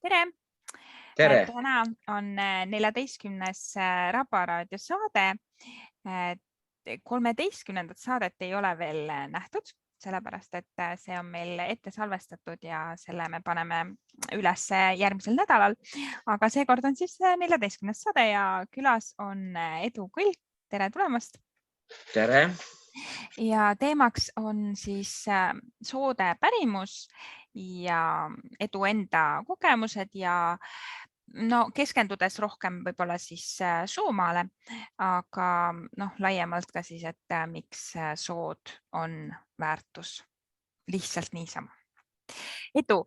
Tere! Tere! Täna on 14. Rabaraadio saade. 13. saadet ei ole veel nähtud, sellepärast et see on meil ette salvestatud ja selle me paneme üles järgmisel nädalal. Aga seekord on siis 14. saade ja külas on Edu Külg. Tere tulemast! Tere! Ja teemaks on siis soode pärimus ja Edu enda kogemused ja keskendudes rohkem võib-olla siis Soomaale, aga laiemalt ka siis, et miks sood on väärtus lihtsalt niisama. Edu,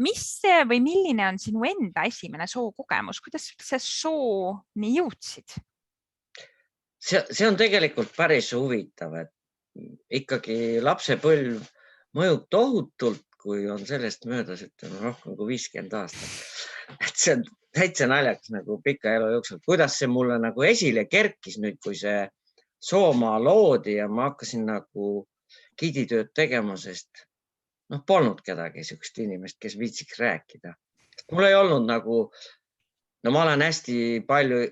mis või milline on sinu enda esimene sookogemus? Kuidas üldse sooni jõudsid? See on tegelikult päris huvitav, et ikkagi lapsepõlv mõjub tohutult, kui on sellest möödas, et on rohkem kui 50 aastat. Et see on täitsa naljakas nagu pika elu jooksul. Kuidas see mulle nagu esile kerkis nüüd, kui see Soomaa loodi ja ma hakkasin nagu giiditööd tegema, sest polnud kedagi sihukest inimest, kes viitsiks rääkida. Mul ei olnud nagu, ma olen hästi palju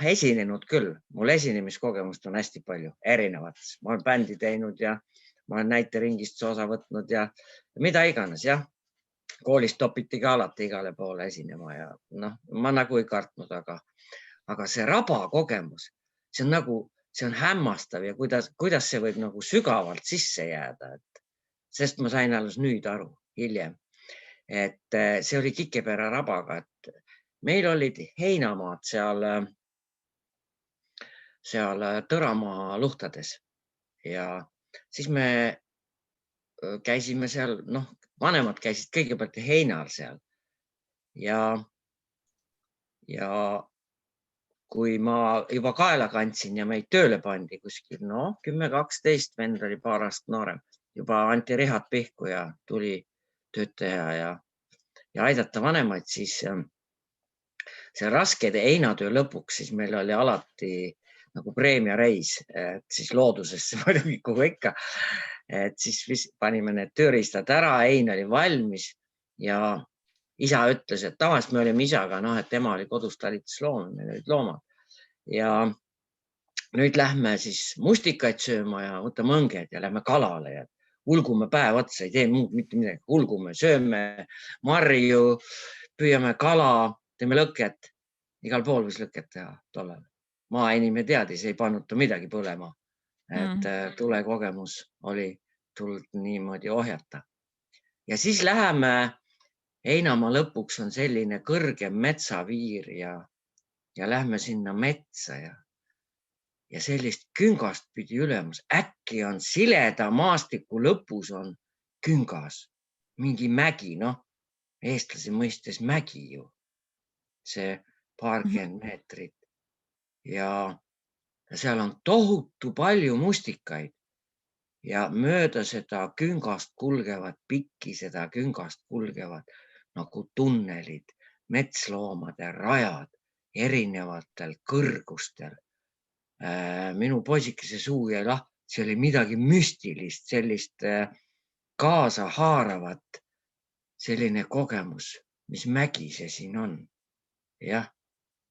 esinenud küll. Mul esinemiskogemust on hästi palju erinevates. Ma olen bändi teinud ja ma olen näiteringist osa võtnud ja mida iganes, jah. Koolist topiti ka alati igale poole esinema ja ma nagu ei kartnud, aga see raba kogemus, see on hämmastav ja kuidas see võib nagu sügavalt sisse jääda. Sest ma sain alles nüüd aru hiljem, et see oli Kikepera rabaga, et meil olid heinamaad seal Tõramaa luhtades ja siis me käisime seal, vanemad käisid kõigepealt heinal seal ja kui ma juba kaela kandsin ja meid tööle pandi kuskil, 10-12 vend oli paar aastat noorem, juba anti rihad pihku ja tuli töötaja ja aidata vanemaid, siis see raskede heinatöö lõpuks, siis meil oli alati nagu preemiareis, siis loodusesse muidugi kuhu ikka, et siis panime need tööriistad ära, hein oli valmis ja isa ütles, et tavaliselt me olime isaga, et tema oli kodus talitas loomad, meil olid loomad ja nüüd lähme siis mustikaid sööma ja võtame õnged ja lähme kalale ja hulgume päev otsa, ei tee muud mitte midagi, hulgume, sööme marju, püüame kala, teeme lõket, igal pool võis lõket teha tollal. Maainimene teadis, ei pannud midagi põlema, et tulekogemus oli tuld niimoodi ohjata. Ja siis läheme, heinamaa lõpuks on selline kõrgem metsaviir ja lähme sinna metsa ja sellist küngast pidi ülemus. Äkki on sileda maastiku lõpus on küngas, mingi mägi, eestlase mõistes mägi ju, see paarkümmend meetrit ja seal on tohutu palju mustikaid ja mööda seda küngast kulgevad, pikki seda küngast kulgevad nagu tunnelid, metsloomade rajad erinevatel kõrgustel. Minu poisikese suu jäi lahti, see oli midagi müstilist, sellist kaasa haaravat, selline kogemus, mis mägi see siin on. Jah,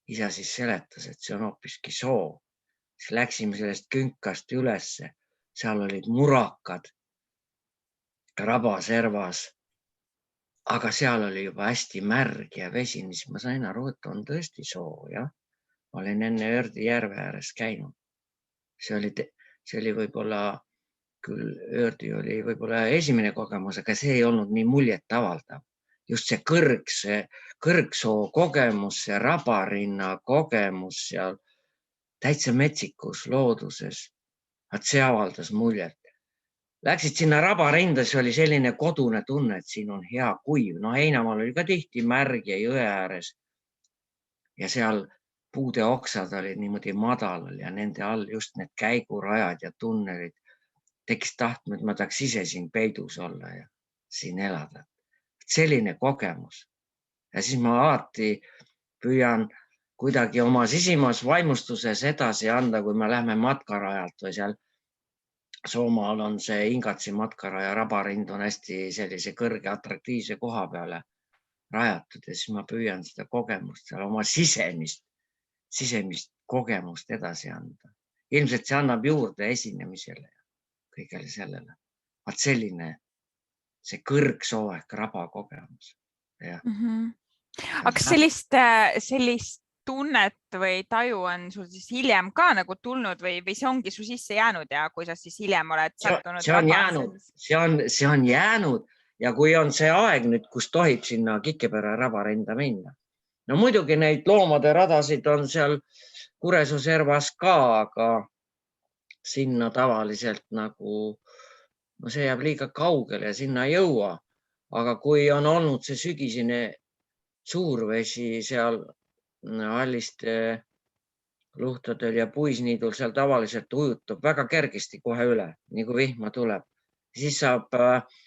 isa siis seletas, et see on hoopiski soo. Siis läksime sellest künkast ülesse, seal olid murakad, rabaservas, aga seal oli juba hästi märg ja vesi, siis ma sain aru, et on tõesti soo, jah. Ma olin enne Ördi järve ääres käinud. See oli võib-olla, küll Ördi oli võib-olla esimene kogemus, aga see ei olnud nii muljet avaldav. Just see kõrgsoo kogemus, see rabarinna kogemus seal täitsa metsikus looduses. See avaldas muljet. Läksid sinna rabarinda, see oli selline kodune tunne, et siin on hea kuiv. Heinamaal oli ka tihti märg ja jõe ääres ja seal puude oksad olid niimoodi madalal ja nende all just need käigurajad ja tunnelid tekkis tahtma, et ma tahaks ise siin peidus olla ja siin elada. Selline kogemus. Ja siis ma alati püüan kuidagi oma sisimas vaimustuses edasi anda, kui me lähme matkarajalt või seal Soomaal on see Ingatsi matkaraja rabarind on hästi sellise kõrge atraktiivse koha peale. rajatud ja siis ma püüan seda kogemust seal oma sisemist kogemust edasi anda. Ilmselt see annab juurde esinemisele ja kõigele sellele. Vaat selline see kõrgsoo ehk raba kogemus. Ja. Aga kas sellist tunnet või taju on sul siis hiljem ka nagu tulnud või see ongi su sisse jäänud ja kui sa siis hiljem oled sattunud? See on jäänud ja kui on see aeg nüüd, kus tohib sinna Kikepere rabarenda minna. No muidugi neid loomade radasid on seal Kuresoo servas ka, aga sinna tavaliselt nagu, no see jääb liiga kaugele ja sinna ei jõua. Aga kui on olnud see sügisene suurvesi seal Halliste luhtadel ja puisniidul, seal tavaliselt ujutab väga kergesti kohe üle, nii kui vihma tuleb. Siis saab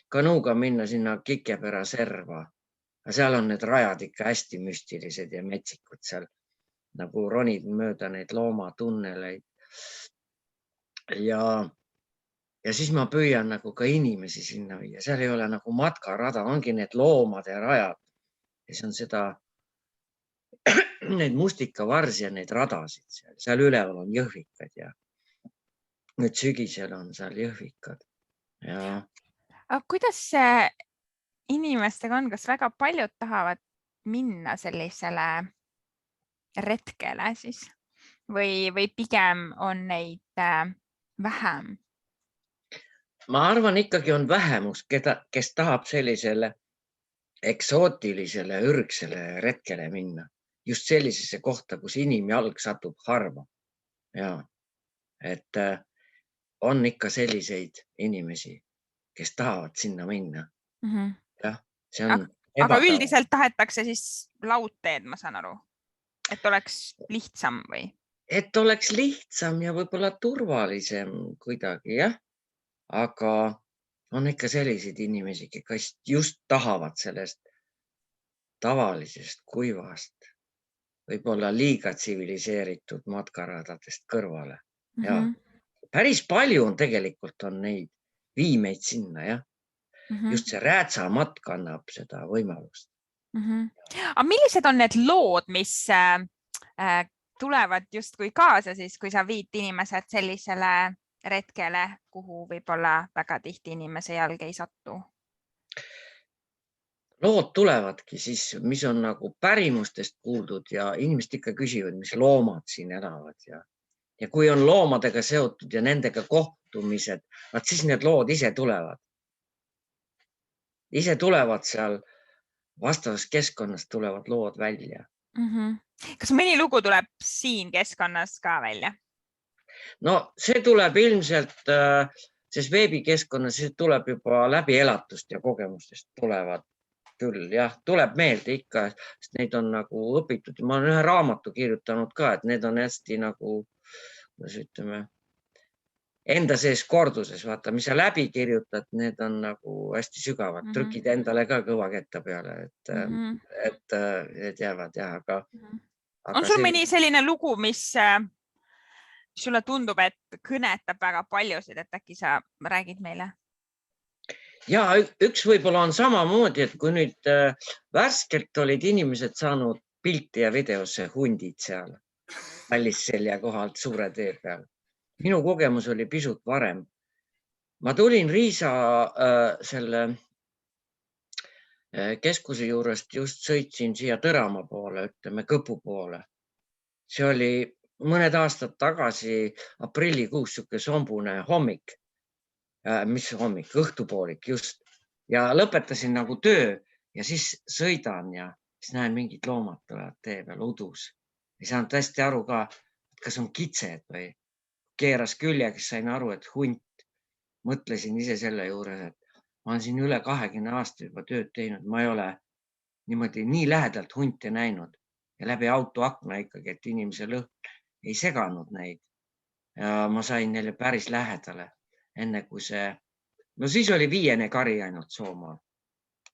kanuuga minna sinna Kikepera serva. Seal on need rajad ikka hästi müstilised ja metsikud seal, nagu ronid mööda neid loomatunneleid. Ja siis ma püüan nagu ka inimesi sinna viia. Seal ei ole nagu matkarada, ongi need loomade rajad. Ja see on seda, need mustikavarsi ja need radasid seal. Seal üleval on jõhvikad ja nüüd sügisel on seal jõhvikad. Ja. Aga kuidas inimestega on, kas väga paljud tahavad minna sellisele retkele siis või pigem on neid vähem? Ma arvan, ikkagi on vähemus, kes tahab sellisele eksootilisele ürgsele retkele minna. Just sellisesse kohta, kus inimjalg satub harva. Ja, et on ikka selliseid inimesi, kes tahavad sinna minna. Ja, see on aga üldiselt tahetakse siis laudteed, ma saan aru, et oleks lihtsam või? Et oleks lihtsam ja võib-olla turvalisem kuidagi, jah. Aga on ikka selliseid inimesi, kes just tahavad sellest tavalisest kuivast, võib-olla liiga tsiviliseeritud matkaradadest kõrvale. Ja päris palju on tegelikult on neid viimeid sinna, jah. Just see räätsamatk annab seda võimalust. Aga millised on need lood, mis tulevad justkui kaasa siis, kui sa viid inimesed sellisele retkele, kuhu võib-olla väga tihti inimese jalg ei satu? Lood tulevadki siis, mis on nagu pärimustest kuuldud ja inimesed ikka küsivad, mis loomad siin elavad. Ja kui on loomadega seotud ja nendega kohtumised, siis need lood ise tulevad. Ise tulevad seal vastavas keskkonnas tulevad lood välja. Kas mõni lugu tuleb siin keskkonnas ka välja? No see tuleb ilmselt, sest veebikeskkonnas see tuleb juba läbi elatust ja kogemustest tulevad küll. Jah, tuleb meelde ikka, sest neid on nagu õpitud. Ma olen ühe raamatu kirjutanud ka, et need on hästi nagu, kuidas ütleme, enda sees korduses. Vaata, mis sa läbi kirjutad, need on nagu hästi sügavad. Trükid endale ka kõvaketta peale, et jäävad jah, aga... On sul mõni selline lugu, mis sulle tundub, et kõnetab väga paljusid, et äkki sa räägid meile? Ja üks võib-olla on samamoodi, et kui nüüd värskelt olid inimesed saanud pilti ja videosse hundid seal Välisselja kohalt suure tee peal. Minu kogemus oli pisut varem. Ma tulin Riisa selle keskuse juurest, just sõitsin siia Tõramaa poole, ütleme Kõpu poole. See oli mõned aastad tagasi aprillikuus siuke sombune hommik. Mis hommik, õhtupoolik just. Ja lõpetasin nagu töö ja siis sõidan ja siis näen mingid loomad tulevad tee peal udus. Ei saanud hästi aru ka, kas on kitsed või keeras küljeks, sain aru, et hunt. Mõtlesin ise selle juures, et ma olen siin üle 20 aasta juba tööd teinud. Ma ei ole niimoodi nii lähedalt hunte näinud ja läbi autoakna ikkagi, et inimese lõhn ei seganud neid. Ja ma sain neile päris lähedale. Enne kui see, no siis oli 5. kari ainult Soomaal.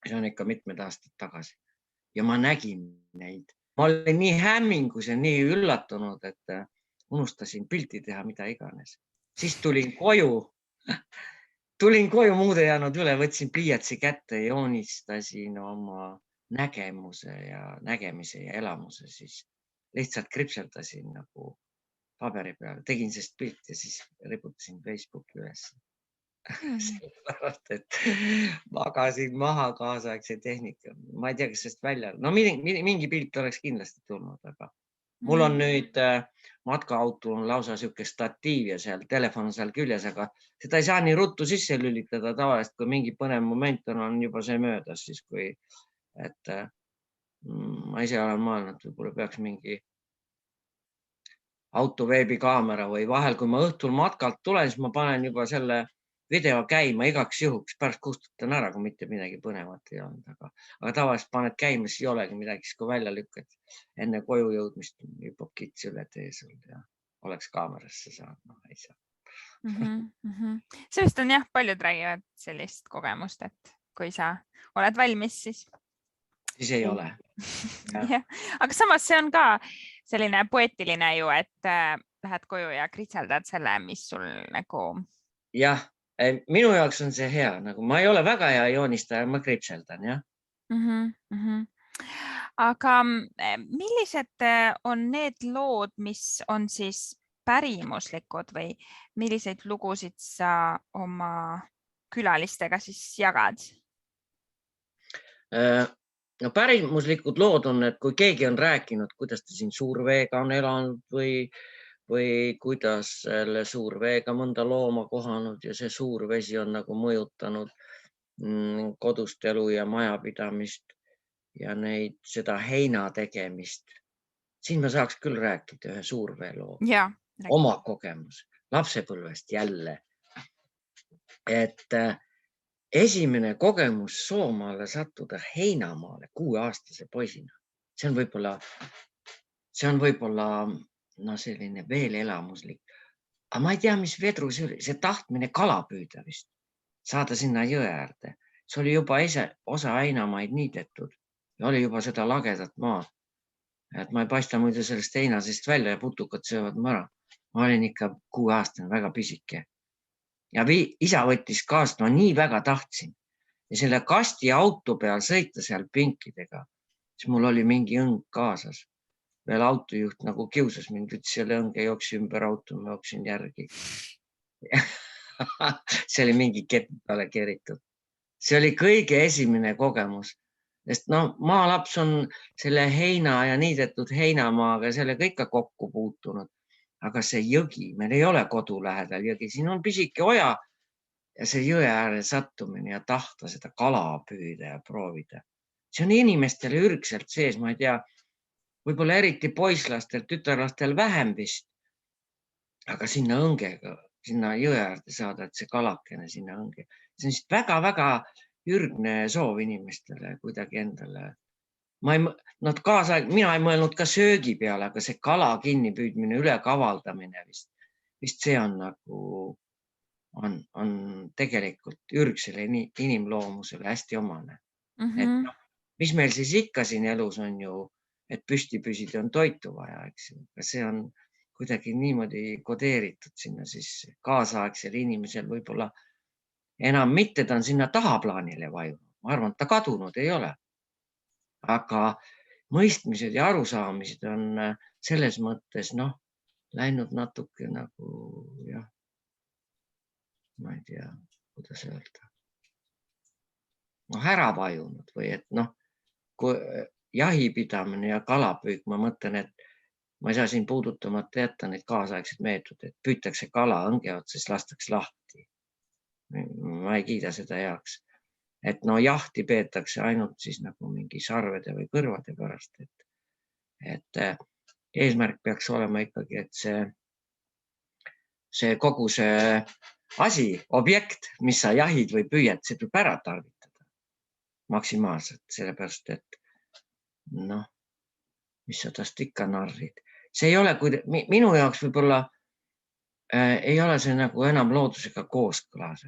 See on ikka mitmed aastad tagasi. Ja ma nägin neid. Ma olin nii hämmingus ja nii üllatunud, et unustasin pilti teha, mida iganes. Siis tulin koju, muude jäänud üle, võtsin pliiatsi kätte, joonistasin oma nägemise ja elamuse, siis lihtsalt kripseldasin nagu paberi peale, tegin sest pilt ja siis riputasin Facebooki üles. Sellepärast, et magasin maha kaasaegse tehnika. Ma ei tea, kas sest välja, no mingi pilt oleks kindlasti tulnud, aga mul on nüüd matkaautul on lausa siuke statiiv ja seal telefon on seal küljes, aga seda ei saa nii ruttu sisse lülitada tavaliselt, kui mingi põnev moment on juba see möödas, siis kui, et ma ise olen mõelnud, võib-olla peaks mingi autoveebikaamera või vahel, kui ma õhtul matkalt tulen, siis ma panen juba selle video käima igaks juhuks, pärast kustutan ära, kui mitte midagi põnevat ei olnud, aga tavaliselt paned käima, siis ei olegi midagi, siis kui välja lükkad enne koju jõudmist hüppab kits üle tee sul ja oleks kaamerasse saanud, no ei saa. Sellest on jah, paljud räägivad sellist kogemust, et kui sa oled valmis, siis ei ole. Aga samas see on ka selline poeetiline ju, et lähed koju ja kritseldad selle, mis sul nagu... Jah, minu jaoks on see hea, nagu ma ei ole väga hea joonistaja, ma kritseldan, jah. Aga millised on need lood, mis on siis pärimuslikud või milliseid lugusid sa oma külalistega siis jagad? No pärimuslikud lood on, et kui keegi on rääkinud, kuidas ta siin suurveega on elanud või kuidas selle suurveega mõnda looma kohanud ja see suurvesi on nagu mõjutanud kodust elu ja majapidamist ja seda heina tegemist. Siin ma saaks küll rääkida ühe suurveeloo. Oma kogemus, lapsepõlvest jälle. Et esimene kogemus Soomaale sattuda heinamaale 6-aastase poisina. See on võib-olla selline veel elamuslik. Aga ma ei tea, mis vedru see oli. See tahtmine kala püüda vist. Saada sinna jõe äärde. See oli juba osa heinamaid niidetud ja oli juba seda lagedat maad. Et ma ei paista muidu sellest heinasest välja ja putukad söövad mara. Ma olin ikka 6-aastane, väga pisike. Ja isa võttis kaast, ma nii väga tahtsin. Ja selle kasti auto peal sõita seal pinkidega, siis mul oli mingi õng kaasas. Veel autojuht nagu kiusas mind, ütles selle õnge jooksi ümber auto, ma jooksin järgi. See oli mingi kepp peale keeritud. See oli kõige esimene kogemus. Sest maalaps on selle heina ja niidetud heinamaaga sellega ikka kokku puutunud. Aga see jõgi, meil ei ole kodu lähedal jõgi, siin on pisike oja ja see jõe ääre sattumine ja tahta seda kala püüda ja proovida. See on inimestele ürgselt sees, ma ei tea, võib-olla eriti poislastel, tütarlastel vähem vist, aga sinna õngega, sinna jõe äärde saada, et see kalakene sinna õnge. See on väga-väga ürgne soov inimestele kuidagi endale. Mina ei mõelnud ka söögi peale, aga see kala kinni püüdmine, üle kavaldamine vist see on nagu, on tegelikult ürgsele inimloomusele hästi omane. Et mis meil siis ikka siin elus on ju, et püsti püsida on toitu vaja, eks ju. See on kuidagi niimoodi kodeeritud sinna siis kaasaegsel inimesel võib-olla enam mitte, ta on sinna tahaplaanile vajunud. Ma arvan, et ta kadunud ei ole. Aga mõistmised ja arusaamised on selles mõttes läinud natuke nagu, jah, ma ei tea, kuidas öelda, ära vajunud või et kui jahipidamine ja kalapüük, ma mõtlen, et ma ei saa siin puudutamata jätta neid kaasaegseid meetodeid, et püütakse kala õnge otsas, lastakse lahti. Ma ei kiida seda heaks. Et jahti peetakse ainult siis nagu mingi sarvede või kõrvade pärast, et eesmärk peaks olema ikkagi, et see kogu see asi, objekt, mis sa jahid või püüed, see tuleb ära tarvitada maksimaalselt, sellepärast, et mis sa tast ikka narrid. See ei ole, minu jaoks võib-olla ei ole see nagu enam loodusega kooskõlas,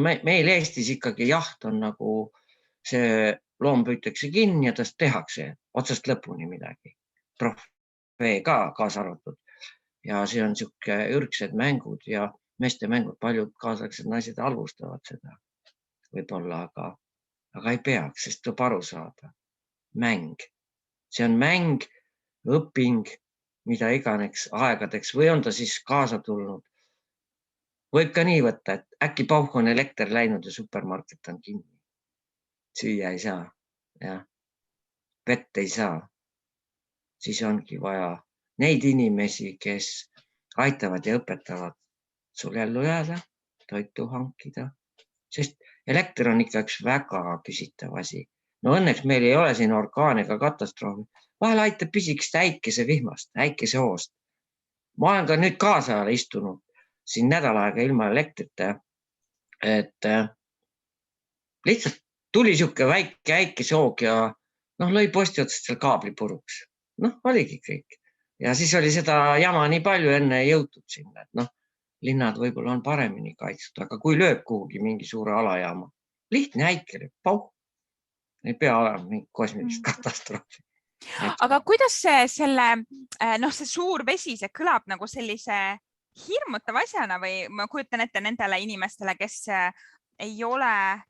meil Eestis ikkagi jaht on nagu see loom püütakse kinni ja tast tehakse otsast lõpuni midagi. Trofee ka kaasa arvatud. Ja see on siuke ürgsed mängud ja meeste mängud, paljud kaasaegsed naised halvustavad seda võib-olla, aga ei peaks, sest tuleb aru saada. Mäng. See on mäng, õping, mida iganes aegadeks või on ta siis kaasa tulnud. Võib ka nii võtta, et äkki pauh on elekter läinud ja supermarket on kinni. Süüa ei saa. Ja. Vett ei saa. Siis ongi vaja neid inimesi, kes aitavad ja õpetavad sul ellu jääda, toitu hankida. Sest elekter on ikka üks väga küsitav asi. No õnneks meil ei ole siin orkaan ega katastroofi. Vahel aitab pisikest äikesevihmast, äikesehoost. Ma olen ka nüüd kaasa istunud siin nädal aega ilma elektrita, et lihtsalt tuli siuke väike äikesehoog ja lõi posti otsast seal kaabli puruks. Oligi kõik. Ja siis oli seda jama nii palju enne jõutud sinna, et linnad võib-olla on paremini kaitstud, aga kui lööb kuhugi mingi suure alajaama, lihtne äikele, pauh, ei pea olema mingi kosmilist katastroofi. Aga kuidas see suur vesi, see kõlab nagu sellise hirmutav asjana või ma kujutan ette nendele inimestele, kes ei ole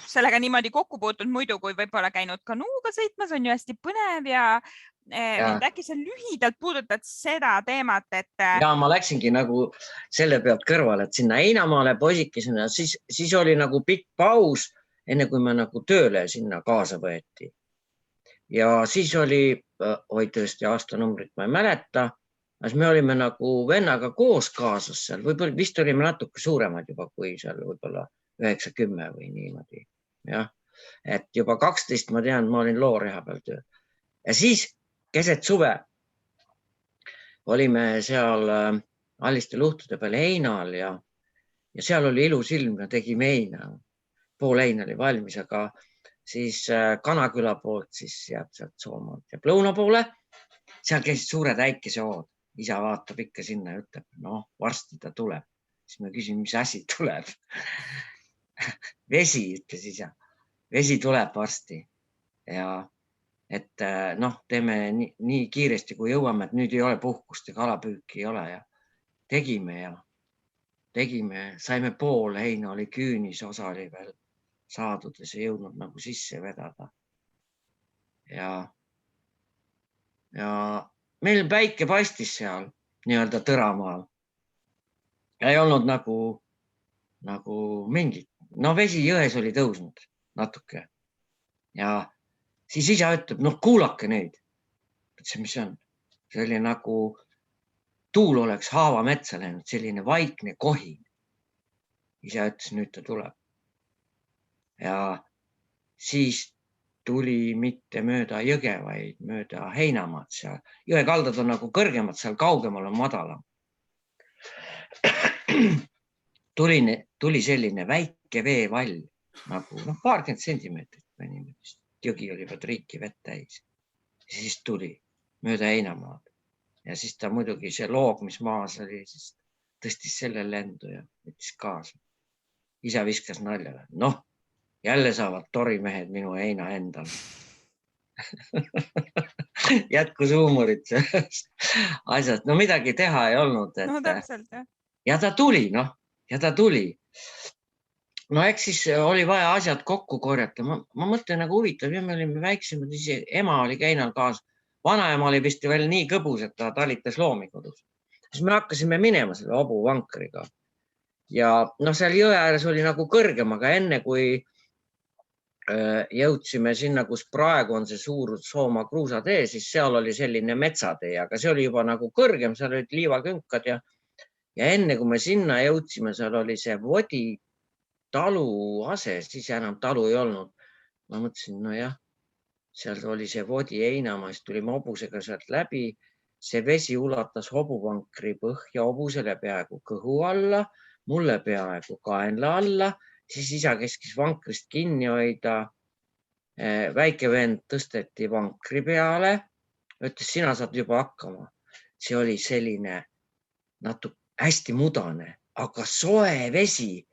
sellega niimoodi kokku puutunud muidu, kui võib-olla käinud kanuuga sõitmas, on ju hästi põnev ja äkki sa lühidalt puudutad seda teemat, et... Ja ma läksingi nagu selle pealt kõrvale, et sinna Heinamaale poisikesena, siis oli nagu pikk paus, enne kui me nagu tööle sinna kaasa võeti. Ja siis oli, tõesti aastanumbrit ma ei mäleta, aga me olime nagu vennaga koos kaasas seal, võib-olla vist olime natuke suuremad juba kui seal võib-olla 9-10 või niimoodi. Jah, et juba 12 ma tean, ma olin looreha peal töö. Ja siis keset suve olime seal Alliste luhtude peal Heinal ja seal oli ilus ilm ja tegime heina. Pool heina oli valmis, aga siis Kanaküla poolt siis jääb sealt Soomaalt ja lõuna poole. Seal käisid suured äikesehood. Isa vaatab ikka sinna ja ütleb, varsti ta tuleb. Siis me küsime, mis asi tuleb. Vesi, ütles isa. Vesi tuleb varsti. Ja et teeme nii kiiresti, kui jõuame, et nüüd ei ole puhkust ja kalapüüki ei ole. Ja tegime, saime poole, heina oli küünis, osa oli veel saadud ja see jõudnud nagu sisse vedada. Ja meil päike paistis seal nii-öelda Tõramaal. Ei olnud nagu mingit. Vesi jões oli tõusnud natuke. Ja siis isa ütleb, kuulake nüüd. Ütlesin, mis see on? See oli nagu tuul oleks haava metsa läinud, selline vaikne kohin. Isa ütles, nüüd ta tuleb. Ja siis tuli mitte mööda jõge, vaid mööda Heinamaad seal. Jõekaldad on nagu kõrgemad, seal kaugemal on madalam. Tuli selline väike veevall, nagu paarkümmend sentimeetrit. Jõgi oli juba triiki vett täis. Siis tuli mööda Heinamaad. Ja siis ta muidugi see loog, mis maas oli, siis tõstis selle lendu ja võttis kaasa. Isa viskas nalja. Jälle saavad torimehed minu heina endal. Jätkus huumorit sellest asjast. Midagi teha ei olnud. Täpselt, jah. Ja ta tuli. Eks siis oli vaja asjad kokku korjata. Ma mõtlen nagu huvitav, ja me olime väiksemad, ema oli käinal kaas. Vanaema oli vist veel nii kõbus, et ta talitas loomi kodus. Siis me hakkasime minema selle hobuvankriga. Ja seal jõe ääres oli nagu kõrgem, aga enne kui jõudsime sinna, kus praegu on see suur Soomaa kruusatee, siis seal oli selline metsatee, aga see oli juba nagu kõrgem, seal olid liivakünkad ja enne kui me sinna jõudsime, seal oli see Vodi talu ase, siis enam talu ei olnud. Ma mõtlesin, seal oli see Vodi Heinamaa, siis tulime hobusega sealt läbi, see vesi ulatas hobuvankri põhja hobusele peaaegu kõhu alla, mulle peaaegu kaenla alla. Siis isa keskis vankrist kinni hoida. Väike vend tõsteti vankri peale. Ütles, sina saad juba hakkama. See oli selline natuke hästi mudane, aga soe vesi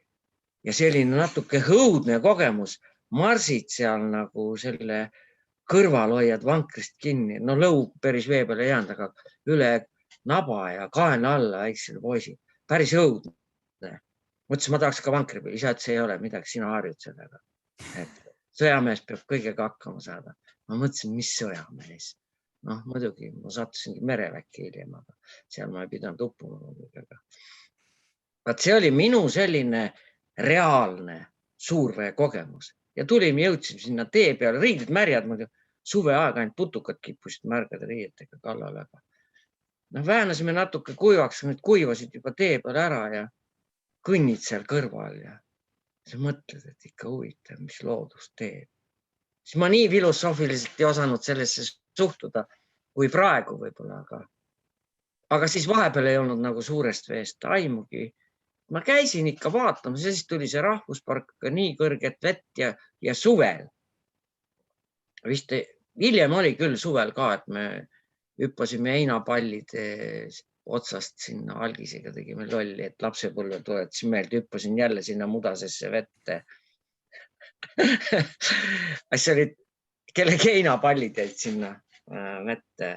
ja selline natuke hõudne kogemus. Marsid seal nagu selle kõrval hoiad vankrist kinni. Lõug päris vee peale ei jäänud, aga üle naba ja kaenla alla väiksele poisi. Päris hõudne. Mõtlesin, ma tahaks ka vankri peale. Isa, et see ei ole midagi, sina harjud sellega. Et sõjamees peab kõigega hakkama saada. Ma mõtlesin, mis sõjamees. Noh, muidugi ma sattusingi mereväkke hiljem, aga seal ma ei pidanud uppuma. Vaat see oli minu selline reaalne suurvee kogemus ja tulime, jõudsime sinna tee peale, riided märjad, muidu suveaega ainult putukad kippusid märgade riietega kallale. Väänasime natuke kuivaks, need kuivasid juba tee peal ära ja kõnnid seal kõrval ja sa mõtled, et ikka huvitav, mis loodus teeb. Siis ma nii filosoofiliselt ei osanud sellesse suhtuda kui praegu võib-olla, aga siis vahepeal ei olnud nagu suurest veest aimugi. Ma käisin ikka vaatamas, siis tuli see rahvuspark nii kõrget vett ja suvel. Vist hiljem oli küll suvel ka, et me hüppasime heinapallide otsast sinna algisega, tegime lolli, et lapsepõlve tuletasin meelde, hüppasin jälle sinna mudasesse vette. See oli kellegi heinapallid jäid sinna vette,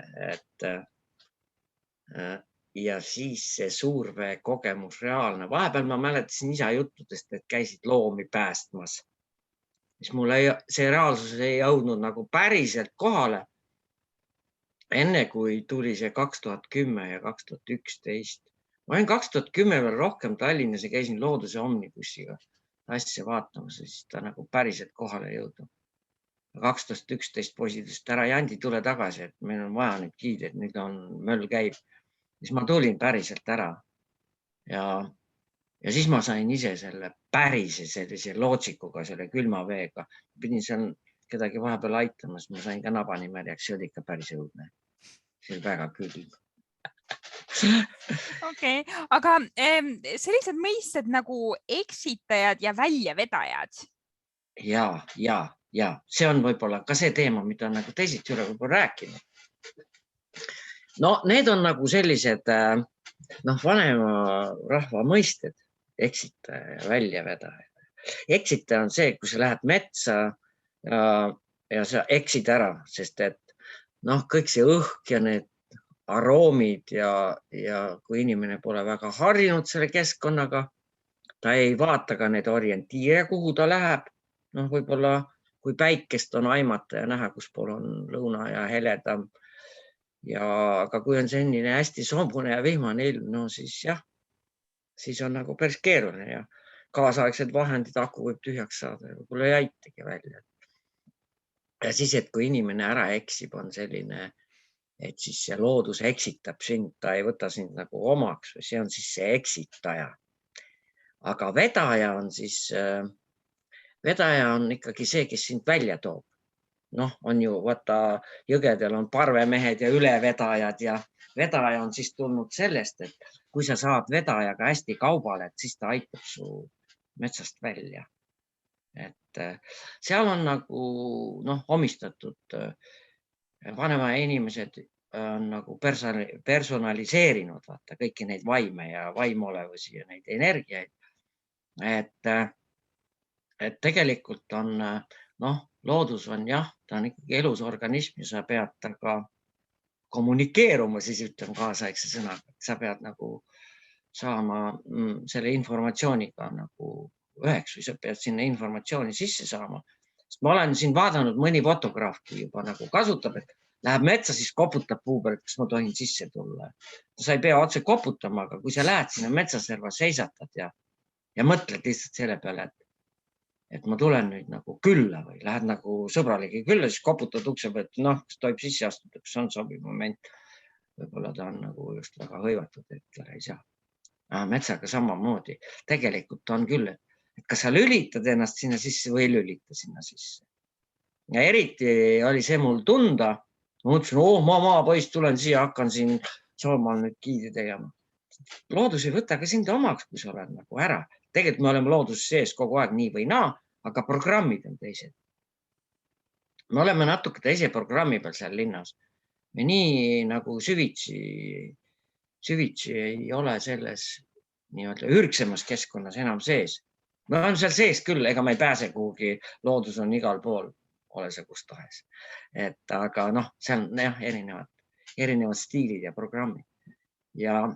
ja siis see suurvee kogemus reaalne. Vahepeal ma mäletasin isa juttudest, et käisid loomi päästmas. Siis mulle see reaalsus ei jõudnud nagu päriselt kohale. Enne kui tuli see 2010 ja 2011. Ma olin 2010 veel rohkem Tallinnas ja käisin looduse omnibussiga asja vaatamas, siis ta nagu päriselt kohale jõudnud. 2011 poisidest ära Jandi, tule tagasi, et meil on vaja nüüd kiideid, nüüd on möll käib. Siis ma tulin päriselt ära ja siis ma sain ise selle pärise sellise lootsikuga, selle külma veega. Pidin seal kedagi vahepeal aitamas, ma sain ka nabani märjaks, see oli ikka päris õudne. See oli väga külm. Okei, aga sellised mõisted nagu eksitajad ja väljavedajad. Ja, see on võib-olla ka see teema, mida nagu teised juurde võib-olla rääkinud. No need on nagu sellised vanema rahva mõisted, eksitaja ja väljavedaja. Eksitaja on see, kui sa lähed metsa ja sa eksid ära, sest et kõik see õhk ja need aroomid ja kui inimene pole väga harjunud selle keskkonnaga, ta ei vaata ka need orientiire, kuhu ta läheb. Võib-olla kui päikest on aimata ja näha, kus pool on lõuna ja heledam. Aga kui on selline hästi sombune ja vihmane ilm, siis jah, siis on nagu päris keeruline ja kaasaegsed vahendid, aku võib tühjaks saada ja võib-olla ei aitagi välja. Ja siis, et kui inimene ära eksib, on selline, et siis see loodus eksitab sind, ta ei võta sind nagu omaks või see on siis see eksitaja. Aga vedaja on ikkagi see, kes sind välja toob. On ju, vaata, jõgedel on parvemehed ja ülevedajad ja vedaja on siis tulnud sellest, et kui sa saad vedajaga hästi kaubale, et siis ta aitab su metsast välja. Et seal on nagu omistatud vanema inimesed on nagu personaliseerinud vaata kõiki neid vaime ja vaimuolevusi ja neid energiaid. Et tegelikult on loodus on ta on ikkagi elus organism ja sa pead temaga kommunikeeruma, siis ütlen kaasaegse sõnaga. Sa pead nagu saama selle informatsiooniga nagu üheks või sa pead sinna informatsiooni sisse saama. Ma olen siin vaadanud mõni fotograafki juba nagu kasutab, et läheb metsa, siis koputab puu peal, kas ma tohin sisse tulla. Sa ei pea otse koputama, aga kui sa lähed sinna metsaserva, seisatad ja mõtled lihtsalt selle peale, et ma tulen nüüd nagu külla või lähed nagu sõbralegi külla, siis koputad ukse pealt, kas tohib sisse astuda, kas on sobiv moment. Võib-olla ta on nagu just väga hõivatud, et ei saa. Metsaga samamoodi. Tegelikult on küll, et kas sa lülitad ennast sinna sisse või ei lülita sinna sisse. Ja eriti oli see mul tunda. Ma mõtlesin, ma maapoiss, tulen siia, hakkan siin Soomaal nüüd giidi tegema. Loodus ei võta ka sind omaks, kui sa oled nagu ära. Tegelikult me oleme looduses sees kogu aeg nii või naa, aga programmid on teised. Me oleme natuke teise programmi peal seal linnas. Me nii nagu süvitsi ei ole selles ürgsemas keskkonnas enam sees. Me oleme seal sees küll, ega me ei pääse kuhugi, loodus on igal pool, ole see kus tahes. Aga seal on erinevad stiilid ja programmid. Ja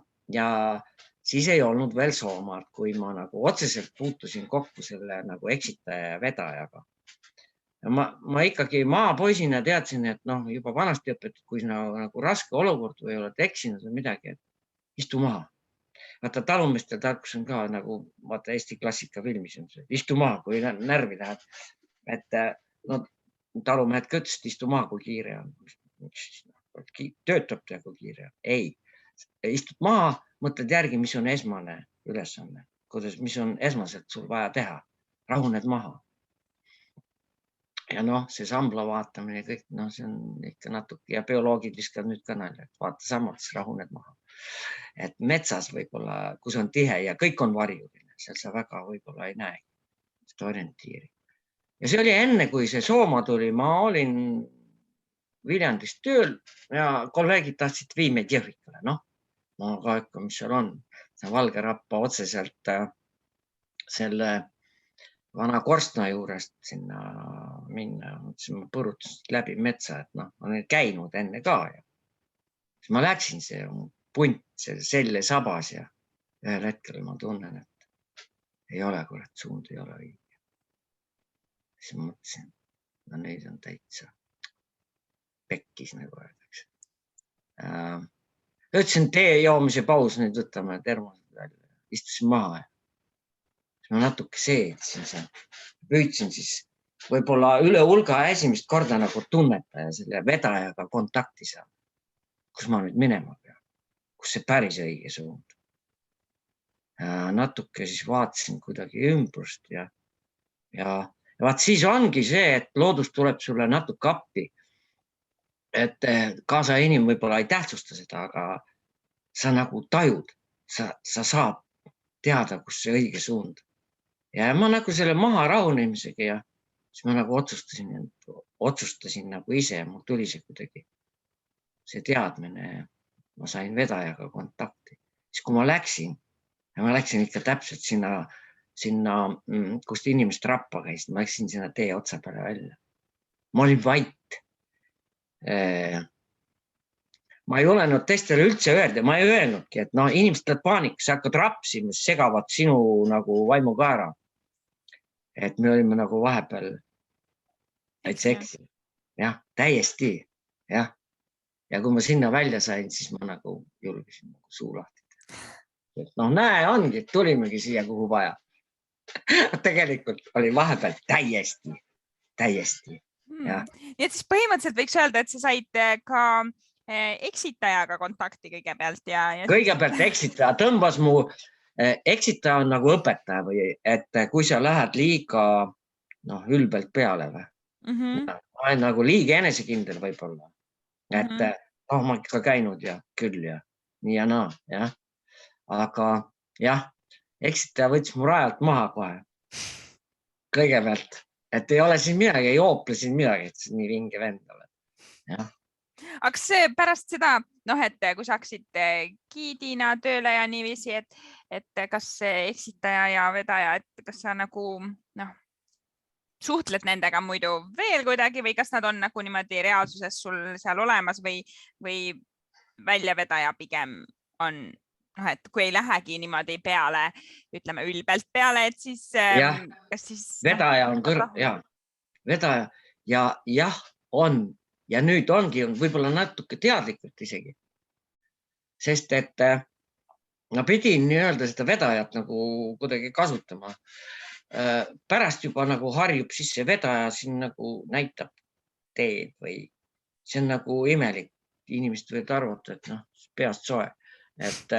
siis ei olnud veel Soomaad, kui ma nagu otseselt puutusin kokku selle nagu eksitaja ja vedajaga. Ja ma ikkagi maapoisina teadsin, et noh, juba vanasti õpetud, kui nagu raske olukord või oled eksinud või midagi, et istu maha. Vaata, talumeestel tarkus on ka nagu vaata Eesti klassikafilmis on see, istu maha, kui närvi läheb. Et no, talumehed ka ütlesid, istu maha, kui kiire on. Töötab ta, kui kiire on. Ei, istud maha, mõtled järgi, mis on esmane ülesanne, mis on esmaselt sul vaja teha. Rahuned maha. Ja noh, see sambla vaatamine kõik, noh, see on ikka natuke ja bioloogid viskavad nüüd ka nalja, et vaata samalt, siis rahuned maha. Et metsas võib-olla, kus on tihe ja kõik on varjuline, seal sa väga võib-olla ei näe seda orientiiri. Ja see oli enne, kui see Sooma tuli, ma olin Viljandis tööl ja kolleegid tahtsid viimeid Jõhvikule, noh, ma ka ikka, mis seal on, see Valge Rappa otseselt selle vana korstna juurest sinna minna, ma põrutasin läbi metsa, et noh, ma olen käinud enne ka ja siis ma läksin see punt selle sabas ja ühel hetkel ma tunnen, et ei ole, kurat, suund ei ole õige. Siis mõtlesin, no neid on täitsa pekkis nagu öeldakse. Ütlesin tee joomise paus, nüüd võtame termosed välja, istusin maha ja ma natuke seetsin seal, püüdsin siis võib-olla üle hulga esimest korda nagu tunnetaja selle vedajaga kontakti saada. Kus ma nüüd minema pean? Kus see päris õige suund? Natuke siis vaatasin kuidagi ümbrust ja vaat siis ongi see, et loodus tuleb sulle natuke appi. Et kaasa inim võib-olla ei tähtsusta seda, aga sa nagu tajud, sa saab teada, kus see õige suund. Ja ma nagu selle maha rahunemisega ja siis ma nagu otsustasin nagu ise, mul tuli see kuidagi, see teadmine, ma sain vedajaga kontakti. Siis kui ma läksin ikka täpselt sinna, kust inimest rappa käis, ma läksin sinna tee otsa peale välja. Ma olin vait. Ma ei olenud teistele üldse öelda, ma ei öelnudki, et no inimesed lähevad paanikas, hakkad rapsima, segavad sinu nagu vaimuga ära. Et me olime nagu vahepeal seksi. Jah, täiesti. Jah. Ja kui ma sinna välja sain, siis ma nagu julgesin suu lahti. Et noh, näe ongi, et tulimegi siia kuhu vaja. Tegelikult oli vahepeal täiesti. Ja. Nii et siis põhimõtteliselt võiks öelda, et sa said ka eksitajaga kontakti kõigepealt. Kõigepealt eksitaja tõmbas mu eksitaja on nagu õpetaja või et kui sa lähed liiga ülbelt peale või. Ma olen nagu liiga enesekindel võib-olla. Et ma ikka käinud ja küll ja nii ja naa. Ja. Aga jah, eksitaja võttis mu rajalt maha kohe. Kõigepealt, et ei ole siin midagi, ei hoople siin midagi, et see nii vinge vend oled. Jah. Aga see pärast seda, et kui sa hakkasid giidina tööle ja niiviisi, et kas see eksitaja ja vedaja, et kas sa nagu suhtled nendega muidu veel kuidagi või kas nad on nagu niimoodi reaalsuses sul seal olemas või väljavedaja pigem on, et kui ei lähegi niimoodi peale, ütleme ülbelt peale, et siis kas siis... Vedaja on vedaja ja jah on. Ja nüüd ongi võib-olla natuke teadlikult isegi, sest et ma pidin nii-öelda seda vedajat nagu kuidagi kasutama. Pärast juba nagu harjub siis see vedaja siin nagu näitab teed või see on nagu imelik. Inimesed võivad arvata, et peast soe, et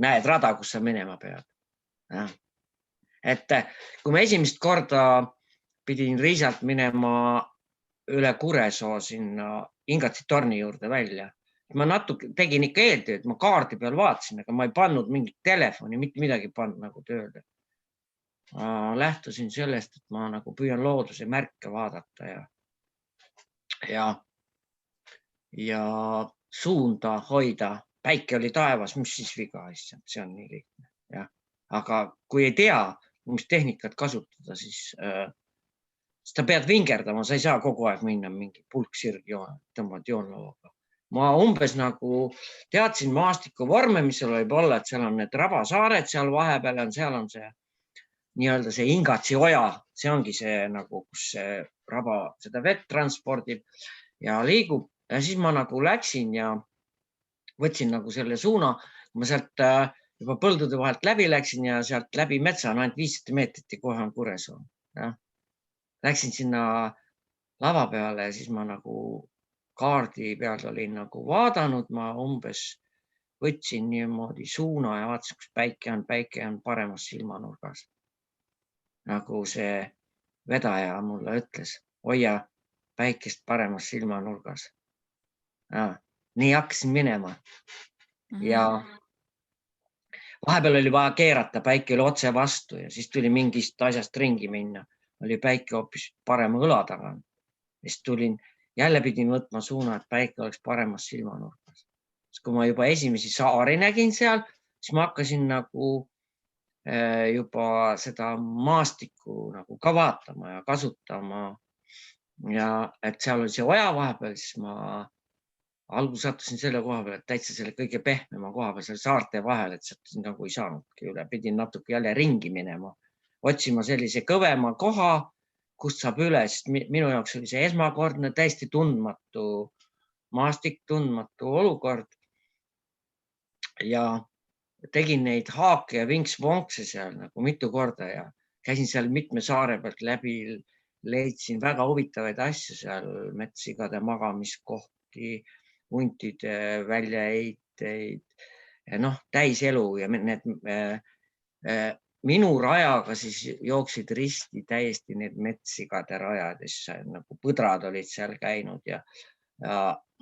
näed rada, kus sa minema pead. Et kui ma esimest korda pidin Riisalt minema üle Kuresoo sinna Ingatsi torni juurde välja. Ma natuke tegin ikka eeltööd, ma kaardi peal vaatasin, aga ma ei pannud mingit telefoni, mitte midagi pannud nagu tööle. Ma lähtusin sellest, et ma nagu püüan looduse märke vaadata ja suunda hoida. Päike oli taevas, mis siis viga, see on nii lihtne. Ja. Aga kui ei tea, mis tehnikat kasutada, siis ta pead vingerdama, sa ei saa kogu aeg minna mingi pulk sirgjoon, tõmbad joonlooga. ma umbes nagu teadsin maastikuvorme, mis seal võib olla, et seal on need rabasaared, seal vahepeal on, seal on see nii-öelda see Ingatsi oja, see ongi see nagu, kus see raba seda vett transpordib ja liigub ja siis ma nagu läksin ja võtsin nagu selle suuna, ma sealt juba põldude vahelt läbi läksin ja sealt läbi metsa on ainult 500 meetrit ja kohe on Kuresoo. Läksin sinna lava peale ja siis ma nagu kaardi peal olin nagu vaadanud, ma umbes võtsin niimoodi suuna ja vaatasin, kus päike on paremas silmanurgas. Nagu see vedaja mulle ütles, hoia päikest paremas silmanurgas. Nii hakkasin minema ja vahepeal oli vaja keerata, päike oli otse vastu ja siis tuli mingist asjast ringi minna. Oli päike hoopis parema õla taga. Siis tulin, jälle pidin võtma suuna, et päike oleks paremas silmanurgas. Kui ma juba esimesi saari nägin seal, siis ma hakkasin nagu juba seda maastikku nagu ka vaatama ja kasutama. Ja et seal oli see oja vahepeal, siis ma algul sattusin selle koha peal, et täitsa selle kõige pehmema koha peal, selle saarte vahel, et sealt nagu ei saanudki üle. Pidin natuke jälle ringi minema, otsima sellise kõvema koha, kust saab üle, sest minu jaoks oli see esmakordne, täiesti tundmatu maastik, tundmatu olukord. Ja tegin neid haake ja vinks-vonkse seal nagu mitu korda ja käisin seal mitme saare pealt läbi, leidsin väga huvitavaid asju seal, metsigade magamiskohti, huntide väljaheiteid, täis elu ja need minu rajaga siis jooksid risti täiesti need metsigade rajades, nagu põdrad olid seal käinud ja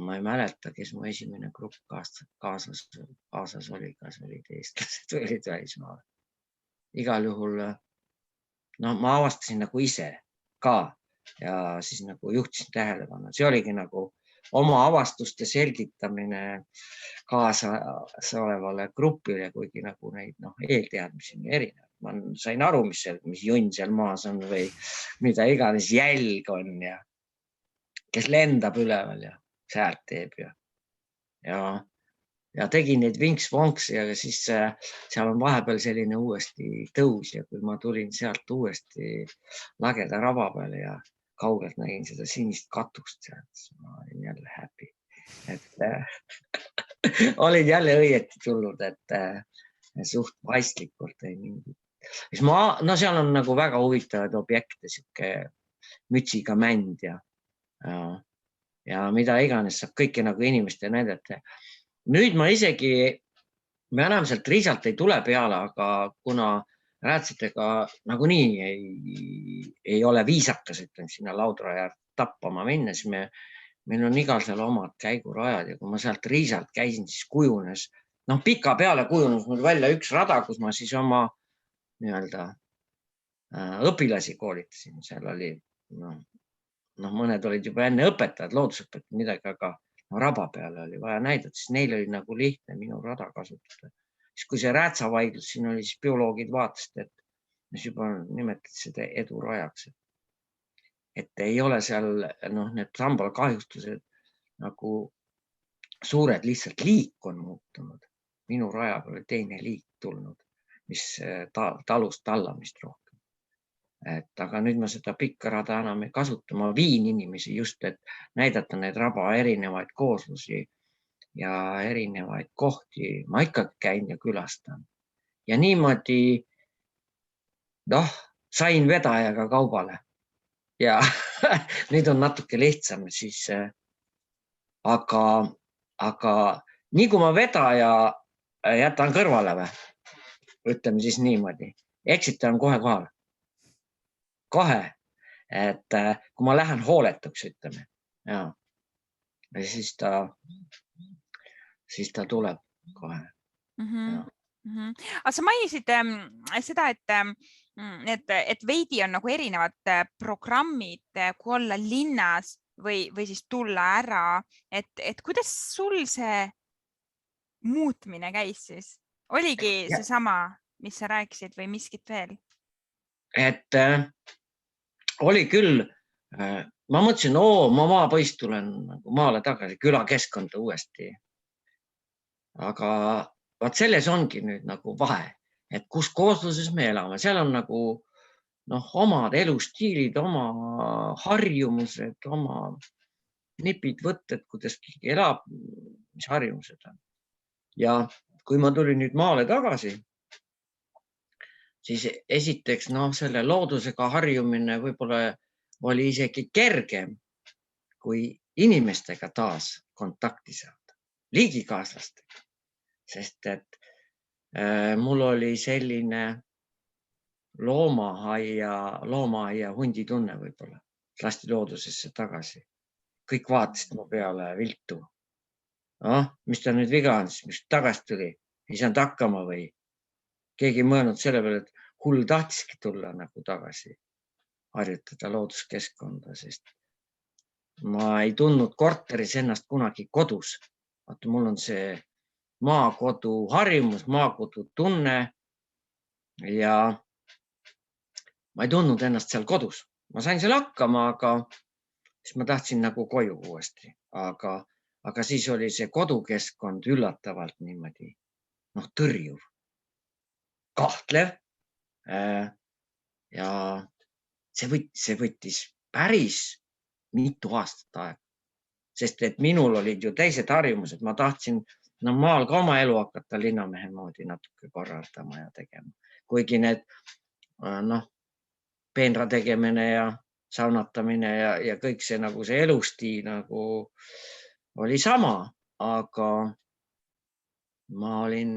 ma ei mäleta, kes mu esimene grupp kaasas oli, kas olid eestlased või olid välismaal. Igal juhul ma avastasin nagu ise ka ja siis nagu juhtisin tähelepanu. See oligi nagu oma avastuste selgitamine kaasasolevale grupile, kuigi nagu neid eelteadmisi on erinevad. Ma sain aru, mis junn seal maas on või mida iganes jälg on ja kes lendab üleval ja säärt teeb ja tegin neid vinks-vonks ja siis seal on vahepeal selline uuesti tõus ja kui ma tulin sealt uuesti lageda raba peale ja kaugelt nägin seda sinist katust sealt, siis ma olin jälle happy, et olin jälle õieti tulnud, et suht paistlikult ei mingi. Seal on nagu väga huvitavad objekte, siuke mütsiga mänd ja mida iganes saab kõike nagu inimeste näidata. Nüüd ma isegi, me enam sealt riisalt ei tule peale, aga kuna räätsidega nagunii ei ole viisakas, ütleme sinna Laudraja tappama minna, siis meil on igal seal omad käigurajad ja kui ma sealt riisalt käisin, siis kujunes, pika peale kujunes mul välja üks rada, kus ma siis oma õpilasi koolitasin. Seal oli, mõned olid juba enne õpetajad, loodusõpetajad, midagi, aga raba peale oli vaja näidata, siis neil oli nagu lihtne minu rada kasutada. Siis kui see räätsavaidlus siin oli, siis bioloogid vaatasid, et mis juba nimetati seda edurajaks. Et ei ole seal need sambal kahjustused nagu suured, lihtsalt liik on muutunud. Minu raja peale teine liik tulnud, mis talust tallamist rohkem. Aga nüüd ma seda pikka rada enam ei kasuta. Ma viin inimesi just, et näidata neid raba erinevaid kooslusi ja erinevaid kohti. Ma ikkagi käin ja külastan. Ja niimoodi sain vedajaga kaubale. Ja nüüd on natuke lihtsam siis. Aga nii kui ma vedaja jätan kõrvale või, ütleme siis niimoodi, eksitan kohe kohal. Kohe, et kui ma lähen hooletuks, ütleme, ja siis ta tuleb kohe. Aga sa mainisid seda, et veidi on nagu erinevad programmid, kui olla linnas või siis tulla ära, et kuidas sul see muutmine käis siis? Oligi see sama, mis sa rääkisid või miskit veel? Et oli küll ma mõtlesin, ma maapoiss tulen nagu maale tagasi, külakeskkonda uuesti. Aga vaat selles ongi nüüd nagu vahe, et kus koosluses me elame, seal on nagu omad elustiilid, oma harjumused, oma nipid, võtted, kuidas keegi elab, mis harjumused on. Ja kui ma tulin nüüd maale tagasi, siis esiteks selle loodusega harjumine võib-olla oli isegi kergem, kui inimestega taas kontakti saada, liigikaaslastega. Sest et mul oli selline loomaaia hundi tunne võib-olla, lasti loodusesse tagasi. Kõik vaatasid mu peale viltu. Mis ta nüüd viga on, mis tagasi tuli, ei saanud hakkama või keegi mõelnud selle peale, et hull tahtiski tulla nagu tagasi, harjutada looduskeskkonda, sest ma ei tundnud korteris ennast kunagi kodus. Vaata, mul on see maakodu harjumus, maakodu tunne ja ma ei tundnud ennast seal kodus. Ma sain seal hakkama, aga siis ma tahtsin nagu koju uuesti, aga siis oli see kodukeskkond üllatavalt niimoodi tõrjuv, kahtlev ja see võttis päris mitu aastat aega, sest et minul olid ju teised harjumused. Ma tahtsin maal ka oma elu hakata linnamehe moodi natuke korraldama ja tegema, kuigi need peenra tegemine ja saunatamine ja kõik see nagu see elustiil nagu oli sama, aga ma olin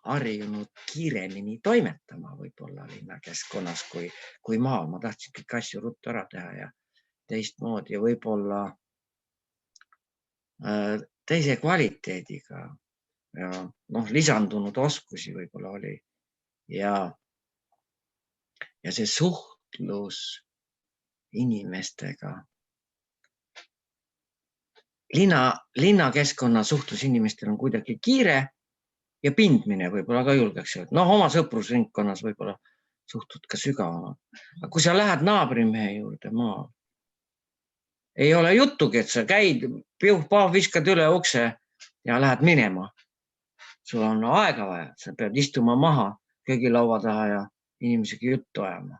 harjunud kiiremini toimetama võib-olla linnakeskkonnas kui maal. Ma tahtsin kõik asju ruttu ära teha ja teistmoodi ja võib-olla teise kvaliteediga ja lisandunud oskusi võib-olla oli ja see suhtlus inimestega. Linnakeskkonna suhtlus inimestel on kuidagi kiire ja pindmine võib-olla ka julgeks. Oma sõprusringkonnas võib-olla suhtud ka sügavamalt. Aga kui sa lähed naabrimehe juurde maal, ei ole juttugi, et sa käid, piuh-paah, viskad üle ukse ja lähed minema. Sul on aega vaja, sa pead istuma maha köögilaua taha ja inimesega juttu ajama.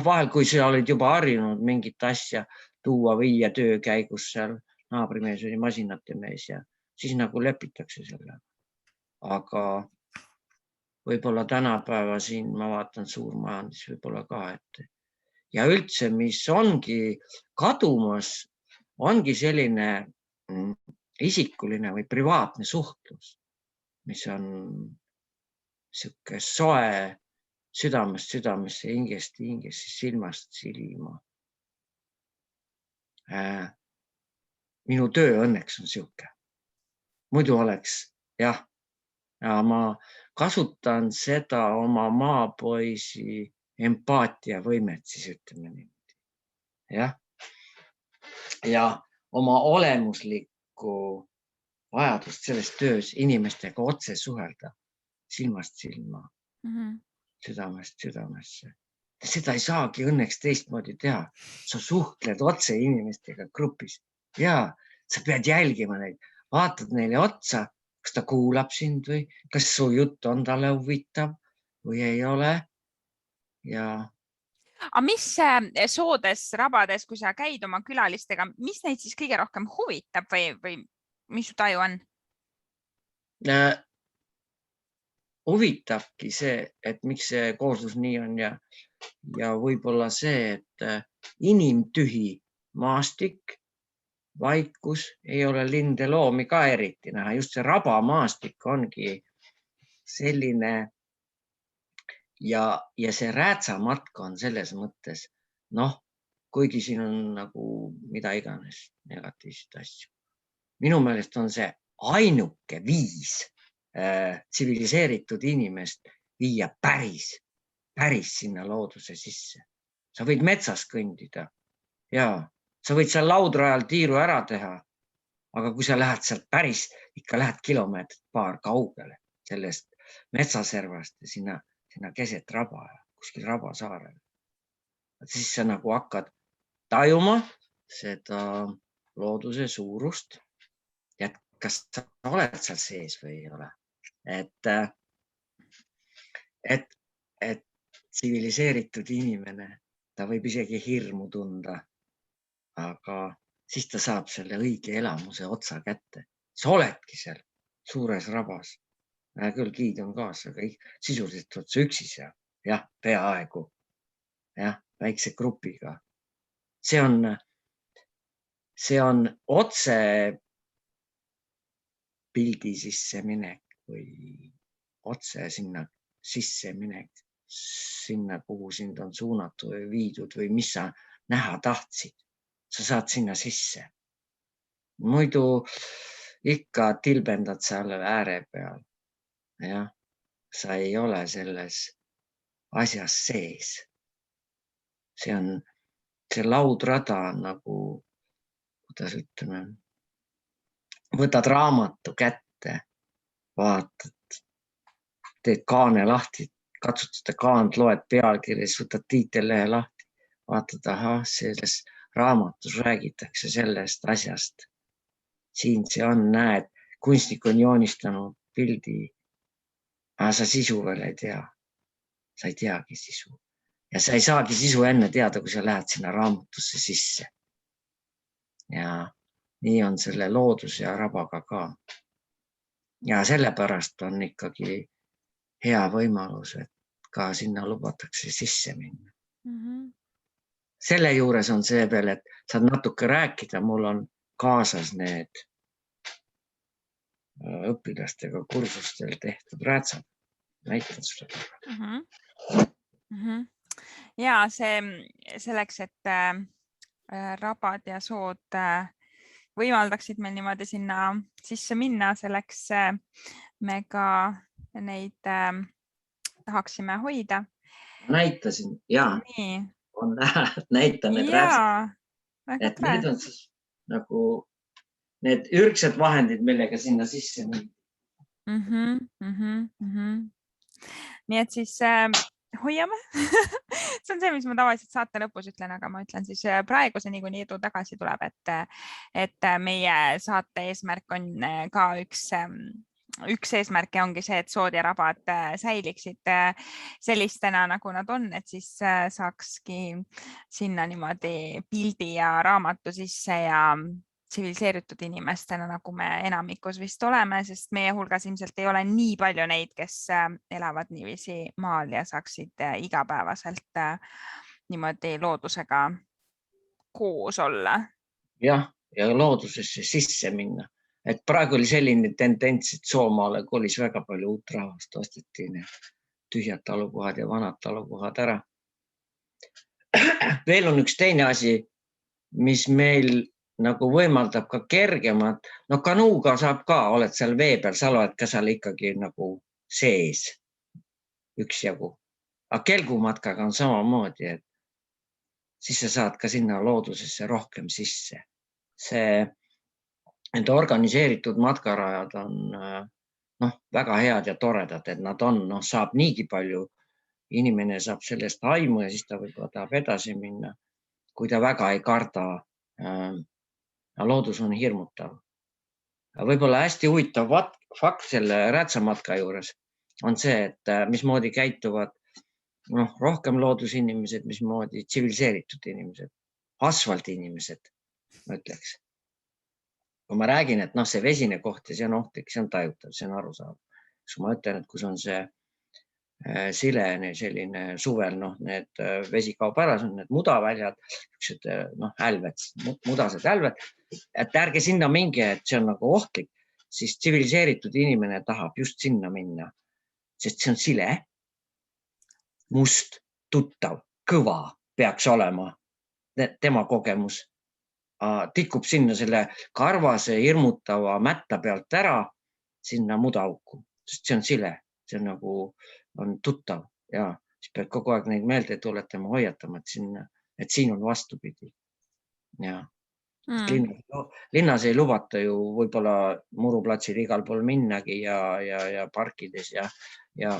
Vahel, kui sa olid juba harjunud mingit asja tuua viia töö käigus seal, naabrimees oli masinate mees ja siis nagu lepitakse selle. Aga võib-olla tänapäeva siin ma vaatan suurmajandis võib-olla ka, et ja üldse, mis ongi kadumas, ongi selline isikuline või privaatne suhtlus, mis on sihuke soe südamest südamesse, hingest hingesse, silmast silma. Minu töö õnneks on sihuke. Muidu oleks, jah, ja ma kasutan seda oma maapoisi empaatiavõimet, siis ütleme niimoodi. Jah. Ja oma olemuslikku vajadust selles töös inimestega otse suhelda, silmast silma, südamest südamesse. Seda ei saagi õnneks teistmoodi teha. Sa suhtled otse inimestega grupis ja sa pead jälgima neid, vaatad neile otsa, kas ta kuulab sind või kas su jutt on talle huvitav või ei ole. Aga mis soodes, rabades, kui sa käid oma külalistega, mis neid siis kõige rohkem huvitab või mis su taju on? Huvitabki see, et miks see kooslus nii on ja võib-olla see, et inimtühi maastik, vaikus, ei ole linde loomi ka eriti näha. Just see rabamaastik ongi selline ja see räätsamatk on selles mõttes, kuigi siin on nagu mida iganes negatiivseid asju. Minu meelest on see ainuke viis tsiviliseeritud inimest viia päris sinna looduse sisse. Sa võid metsas kõndida ja sa võid seal laudrajal tiiru ära teha, aga kui sa lähed sealt päris, ikka lähed kilomeetrit paar kaugele sellest metsaservast ja sinna keset raba, kuskil rabasaarel. Siis sa nagu hakkad tajuma seda looduse suurust ja kas sa oled seal sees või ei ole. Et tsiviliseeritud inimene, ta võib isegi hirmu tunda, aga siis ta saab selle õige elamuse otsa kätte. Sa oledki seal suures rabas. Küll giid on kaasa, aga sisuliselt oled sa üksi seal. Jah, peaaegu. Jah, väikse grupiga. See on otse pildi sisse minek või otse sinna sisse minek, sinna, kuhu sind on suunatud või viidud või mis sa näha tahtsid. Sa saad sinna sisse. Muidu ikka tilbendad seal ääre peal. Ja, sa ei ole selles asjas sees. See laudrada on nagu, kuidas ütleme, võtad raamatu kätte, vaatad, teed kaane lahti, katsud seda kaant, loed pealkirjas, võtad tiitellehe lahti, vaatad, ahah, selles raamatus räägitakse sellest asjast. Siin see on, näed, kunstnik on joonistanud pildi, aga sa sisu veel ei tea. Sa ei teagi sisu. Ja sa ei saagi sisu enne teada, kui sa lähed sinna raamatusse sisse. Ja nii on selle loodus ja rabaga ka. Ja sellepärast on ikkagi hea võimalus, et ka sinna lubatakse sisse minna. Selle juures on see veel, et saad natuke rääkida, mul on kaasas need õpilastega kursustel tehtud räätsad. Näitan sulle. Ja selleks, et rabad ja sood võimaldaksid meil niimoodi sinna sisse minna, selleks me ka neid tahaksime hoida. Näitasin, jaa. Nii. On näha, et näitan need räätsad. Et need on siis nagu need ürgsed vahendid, millega sinna sisse minna. Nii et siis hoiame. See on see, mis ma tavaliselt saate lõpus ütlen, aga ma ütlen siis praegu see niikuinii edu tagasi tuleb, et meie saate eesmärk on ka üks eesmärke ongi see, et sood ja rabad säiliksid sellistena, nagu nad on, et siis saakski sinna niimoodi pildi ja raamatu sisse ja tsiviliseeritud inimestena, nagu me enamikus vist oleme, sest meie hulgas ilmselt ei ole nii palju neid, kes elavad niiviisi maal ja saaksid igapäevaselt niimoodi loodusega koos olla. Jah, ja loodusesse sisse minna. Et praegu oli selline tendents, et Soomaale kolis väga palju uut rahvast, osteti tühjad talukohad ja vanad talukohad ära. Veel on üks teine asi, mis meil nagu võimaldab ka kergemat. No kanuuga saab ka, oled seal vee peal, sa oled ka seal ikkagi nagu sees üksjagu. Aga kelgumatkaga on samamoodi, et siis sa saad ka sinna loodusesse rohkem sisse. Need organiseeritud matkarajad on väga head ja toredad, et nad on, saab niigi palju. Inimene saab sellest aimu ja siis ta võib-olla tahab edasi minna, kui ta väga ei karda. Loodus on hirmutav. Võib-olla hästi huvitav fakt selle räätsamatka juures on see, et mismoodi käituvad rohkem loodusinimesed, mismoodi tsiviliseeritud inimesed, asfaltinimesed, ma ütleks. Kui ma räägin, et see vesine koht ja see on ohtlik, see on tajutav, see on arusaadav. Kui ma ütlen, et kus on see sile, selline suvel, need vesi kaob ära, see on need mudaväljad, älved, mudased älved, et ärge sinna minge, et see on nagu ohtlik, siis tsiviliseeritud inimene tahab just sinna minna, sest see on sile, must, tuttav, kõva peaks olema tema kogemus. Tikub sinna selle karvase hirmutava mätta pealt ära sinna mudauku, sest see on sile, see on nagu on tuttav ja siis pead kogu aeg neid meelde tuletama, hoiatama, et siin on vastupidi. Ja. Linnas ei lubata ju võib-olla muruplatsil igal pool minnagi ja parkides ja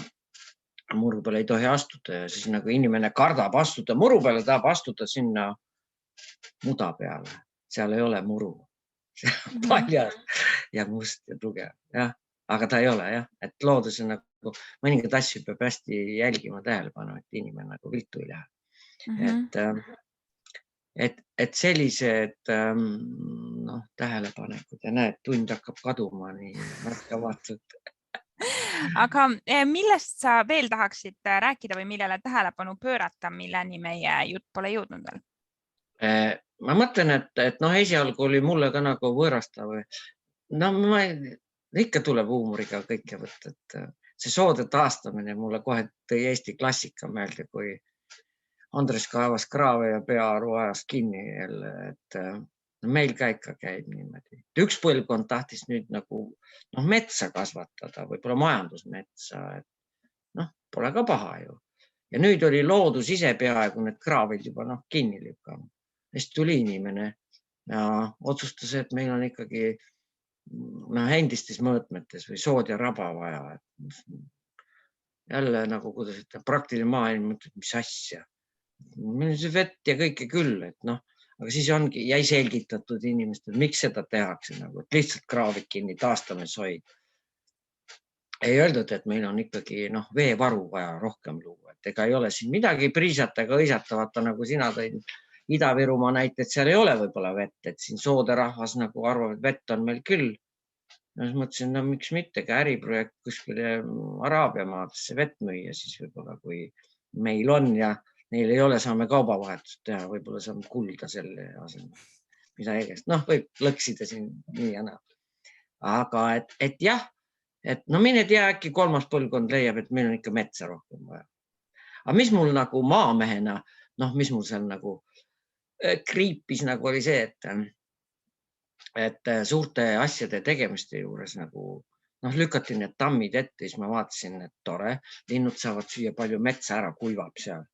muru peale ei tohi astuda ja siis nagu inimene kardab astuda muru peale, tahab astuda sinna muda peale, seal ei ole muru. See on Mhm. paljas ja must ja tugev, jah, aga ta ei ole jah, et looduse nagu mõningaid asju peab hästi jälgima tähelepanu, et inimene nagu viltu ei lähe. Mhm. Et sellised tähelepanekud ja näed, tund hakkab kaduma nii märkamatult. Aga millest sa veel tahaksid rääkida või millele tähelepanu pöörata, milleni meie jutt pole jõudnud veel? Ma mõtlen, et esialgu oli mulle ka nagu võõrastav. Ikka tuleb huumoriga kõike võtta, et see soode taastamine mulle kohe tõi Eesti klassika meelde, kui Andres kaevas kraave ja peaaru ajas kinni jälle, et meil ka ikka käib niimoodi. Üks põlvkond tahtis nüüd nagu metsa kasvatada, võib-olla majandusmetsa, et pole ka paha ju. Ja nüüd oli loodus ise peaaegu need kraavid juba kinni lükkanud. Siis tuli inimene ja otsustas, et meil on ikkagi endistes mõõtmetes või sood ja raba vaja. Jälle nagu, kuidas ütleb, praktiline maailm mõtleb, mis asja. Meil on see vett ja kõike küll, et aga siis jäi selgitatud inimestel, miks seda tehakse, et lihtsalt kraavid kinni, taastame soid. Ei öeldud, et meil on ikkagi veevaru vaja rohkem luua, et ega ei ole siin midagi priisata ega õisata, vaata nagu sina tõid Ida-Virumaa näite, et seal ei ole võib-olla vett, et siin soode rahvas nagu arvab, et vett on meil küll. Siis mõtlesin, miks mitte ka äriprojekt kuskile Araabia maadesse vett müüa, siis võib-olla kui meil on ja neil ei ole, saame kaubavahetust teha, võib-olla saame kulda selle asemel. Mida egest, võib lõksida siin nii ja naa. Aga et jah, et mine tea, äkki kolmas põlvkond leiab, et meil on ikka metsa rohkem vaja. Aga mis mul nagu maamehena, mis mul seal nagu kriipis nagu oli see, et suurte asjade tegemiste juures nagu lükati need tammid ette, siis ma vaatasin, et tore, linnud saavad süüa palju metsa ära, kuivab seal.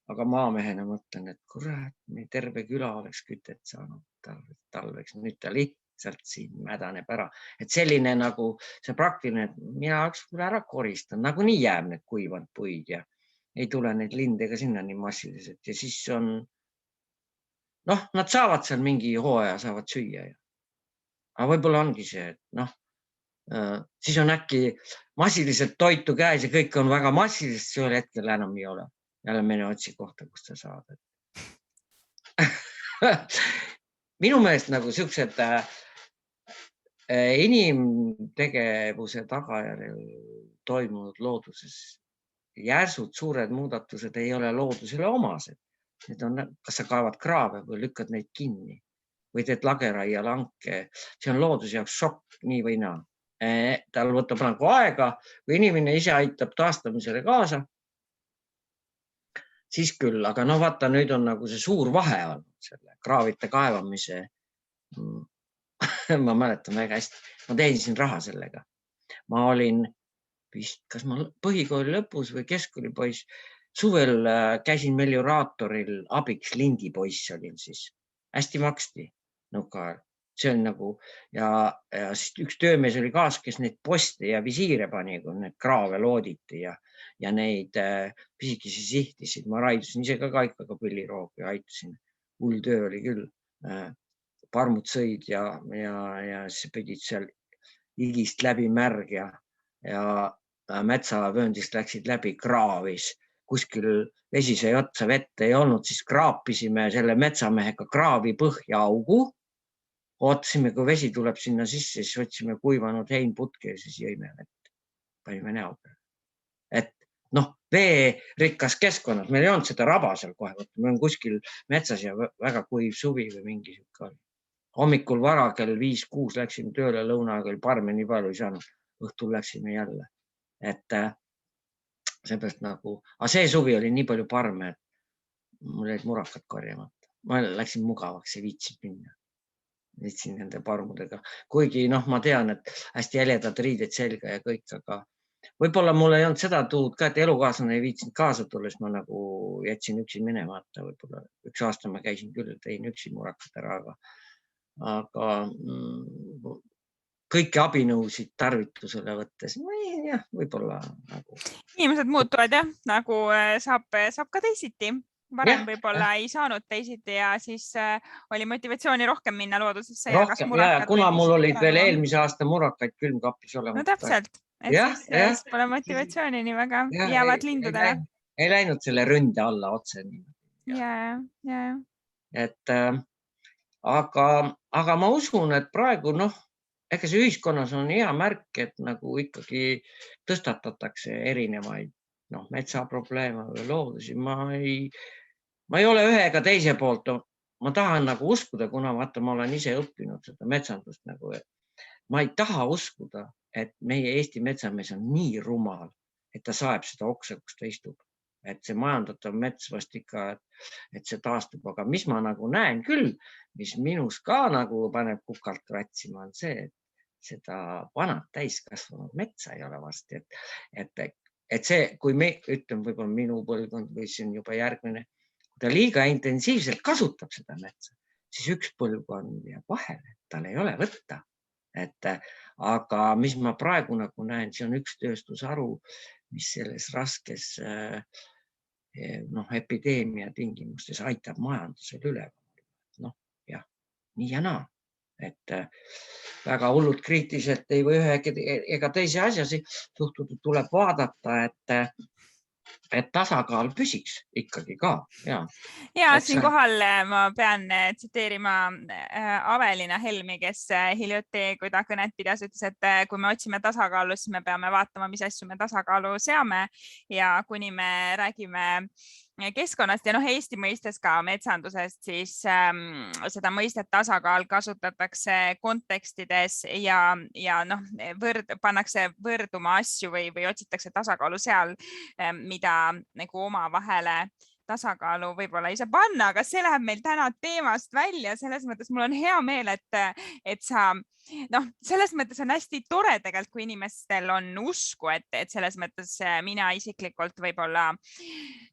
Aga maamehena mõtlen, et kurat, meil terve küla oleks kütet saanud talveks, nüüd ta lihtsalt siin mädaneb ära. Et selline nagu see praktiline, et mina oleks ära koristan, nagu nii jääb need kuivanud puid ja ei tule neid linde ka sinna nii massiliselt ja siis on nad saavad seal mingi hooaja, saavad süüa. Aga võib-olla ongi see, et siis on äkki massiliselt toitu käes ja kõik on väga massilist, see ühel hetkel enam ei ole. Jälle mene otsi kohta, kus ta saad. Minu meelest nagu siuksed inimtegevuse tagajärjel toimunud looduses järsud suured muudatused ei ole loodusele omased. Need on, kas sa kaevad kraave või lükkad neid kinni või teed lageraia lanke. See on looduse jaoks šokk nii või naa. Tal võtab nagu aega, kui inimene ise aitab taastamisele kaasa, siis küll. Aga vaata, nüüd on nagu see suur vahe olnud selle kraavite kaevamise. Ma mäletan väga hästi. Ma teenisin raha sellega. Ma olin vist, kas ma põhikooli lõpus või keskkooli poiss, suvel käisin melioraatoril abiks, lindipoiss olin siis. Hästi maksti nõukaajal. See on nagu ja siis üks töömees oli kaas, kes neid poste ja visiire pani, kui need kraave looditi ja neid pisikesi sihtisid. Ma raidusin ise ka kaikaga pilliroogu ja aitasin. Hull töö oli küll. Parmud sõid ja siis pidid seal igist läbi märg ja metsavööndist läksid läbi, kraavis. Kuskil vesi sai otsa, vett ei olnud, siis kraapisime selle metsamehega kraavi põhja augu. Ootasime, kui vesi tuleb sinna sisse, siis otsime kuivanud heinputke ja siis jõime vett. Panime näo peale. Et veerikas keskkonnad, meil ei olnud seda raba seal kohe. Me on kuskil metsas ja väga kuiv suvi või mingi siuke oli. Hommikul vara kell 5-6 läksime tööle, lõunaga oli parme nii palju ei saanud. Õhtul läksime jälle. Et seepärast nagu, aga see suvi oli nii palju parme, et mul jäid murakad korjamata. Ma läksin mugavaks ja viitsin minna. Viitsin nende parmudega. Kuigi ma tean, et hästi jäledad riided selga ja kõik, aga võib-olla mul ei olnud seda tuud ka, et elukaaslane ei viitsinud kaasa tulles, ma nagu jätsin üksi minemata. Võib-olla üks aasta ma käisin küll, tein üksi murakad ära, aga kõiki abinõusid tarvitusele võttes, jah, võib-olla nagu. Inimesed muutuvad jah, nagu saab ka teisiti. varem võib-olla ei saanud teisiti ja siis oli motivatsiooni rohkem minna loodusesse ja kas rohkem ja murakad kuna või mul mis olid veel ära tuua. eelmise aasta murakaid külmkapis No olemata. täpselt, et siis pole motivatsiooni nii väga, jäävad lindudele. Ei läinud selle ründe alla otse. Ja. Et, aga ma usun, et praegu ega see ühiskonnas on hea märk, et nagu ikkagi tõstatatakse erinevaid metsaprobleeme või loodusi. Ma ei ole ühe ega teise poolt. Ma tahan nagu uskuda, kuna vaata, ma olen ise õppinud seda metsandust nagu, ma ei taha uskuda, et meie Eesti metsamees on nii rumal, et ta saeb seda oksa, kus ta istub. Et see majandatav mets vast ikka, et see taastub. Aga mis ma nagu näen küll, mis minus ka nagu paneb kukalt kratsima, on see, et seda vanat täiskasvanud metsa ei ole vasti. Et see, kui me ütleme võib-olla minu põlvkond või siin juba järgmine, kui ta liiga intensiivselt kasutab seda metsa, siis üks põlvkond jääb vahele, tal ei ole võtta. Aga mis ma praegu nagu näen, see on üks tööstusharu, mis selles raskes epideemia tingimustes aitab majandusel üle. Jah, nii ja naa. Et väga hullult kriitiliselt ei või ühe ega teise asjasi suhtuda, tuleb vaadata, et tasakaal püsiks ikkagi ka. Ja siinkohal ma pean tsiteerima Avelina Helmi, kes hiljuti, kui ta kõnet pidas, ütles, et kui me otsime tasakaalu, siis me peame vaatama, mis asju me tasakaalu seame ja kuni me räägime keskkonnast ja Eesti mõistes ka metsandusest, siis seda mõistet tasakaal kasutatakse kontekstides ja pannakse võrduma asju või otsitakse tasakaalu seal, mida nagu oma vahele tasakaalu võib-olla ei saa panna, aga see läheb meil täna teemast välja. Selles mõttes mul on hea meel, et sa, selles mõttes on hästi tore tegelikult, kui inimestel on usku, et selles mõttes mina isiklikult võib-olla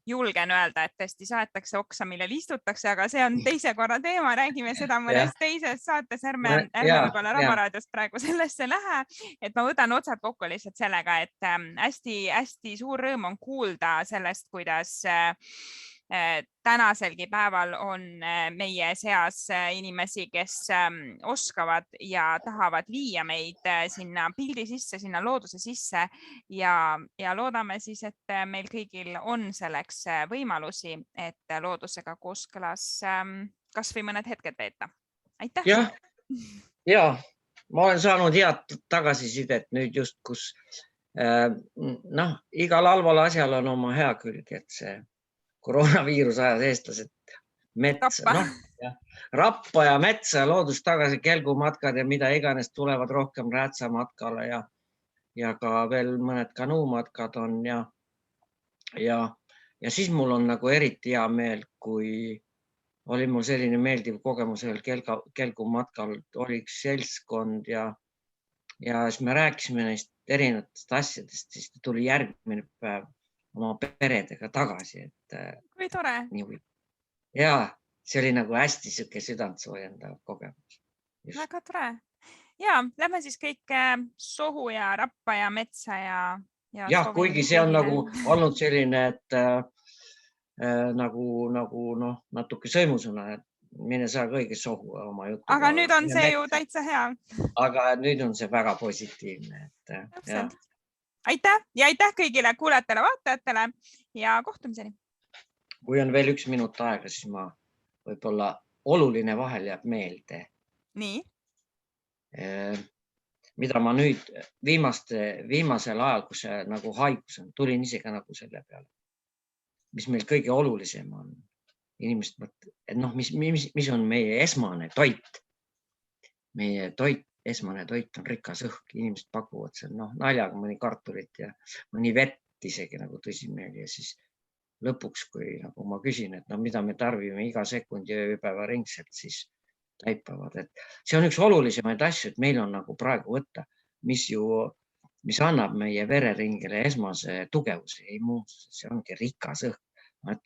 julgen öelda, et tõesti saetakse oksa, millel istutakse, aga see on teise korra teema. Räägime seda mõnes teises saates, ärme võib-olla Rabaraadiost praegu sellesse lähe, et ma võtan otsad kokku lihtsalt sellega, et hästi suur rõõm on kuulda sellest, kuidas tänaselgi päeval on meie seas inimesi, kes oskavad ja tahavad viia meid sinna pildi sisse, sinna looduse sisse ja loodame siis, et meil kõigil on selleks võimalusi, et loodusega kooskõlas kas või mõned hetked veeta. Aitäh! Ja, ma olen saanud head tagasisidet nüüd just, kus igal halval asjal on oma hea külg, et see koroonaviirus ajas eestlased metsa, rappa ja metsa, loodust tagasi, kelgumatkad ja mida iganes tulevad rohkem räätsamatkale ja ka veel mõned kanuumatkad on ja siis mul on nagu eriti hea meel, kui oli mul selline meeldiv kogemus ühel kelgumatkal, oli üks seltskond ja siis me rääkisime neist erinevatest asjadest, siis tuli järgmine päev oma peredega tagasi. Kui tore. Ja see oli nagu hästi süke südantsoojenda kogemus. Väga tore. Ja, lähme siis kõik sohu ja rappa ja metsa ja kuigi see on nagu olnud selline, et nagu natuke sõimusõna, et mine saa kõige sohu oma jutu. Aga nüüd on see ju täitsa hea. Aga nüüd on see väga positiivne. Aitäh ja aitäh kõigile kuulajatele, vaatajatele ja kohtumiseni. Kui on veel 1 minut aega, siis ma võib-olla oluline vahel jääb meelde. Nii? Mida ma nüüd viimasel ajal, kus see nagu haigus on, tulin ise ka nagu selle peale. Mis meil kõige olulisem on. Inimesed mõtlevad, et mis on meie esmane toit. Meie esmane toit on rikas õhk, inimesed pakuvad seal naljaga mõni kartulit ja mõni vett isegi nagu tõsimeeli ja siis lõpuks, kui nagu ma küsin, et mida me tarbime iga sekund ja ööpäeva ringselt, siis taipavad, et see on üks olulisemaid asju, et meil on nagu praegu võtta, mis annab meie vereringele esmase tugevuse ja immuunsuse, see ongi rikas õhk.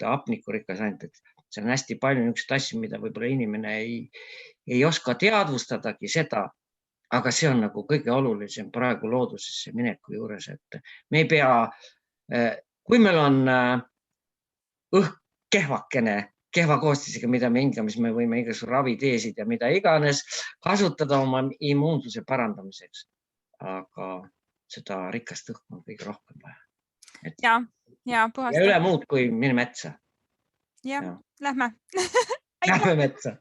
Hapnikurikas ainult, et see on hästi palju niisugust asju, mida võib-olla inimene ei oska teadvustadagi seda, aga see on nagu kõige olulisem praegu loodusesse mineku juures, et me ei pea, kui meil on õhk kehva koostisega, mida me hingamis, me võime igasugused raviteesid ja mida iganes kasutada oma immuunsuse parandamiseks. Aga seda rikast õhku on kõige rohkem vaja. Ja ja üle muud kui mine metsa. Ja, lähme. Lähme metsa.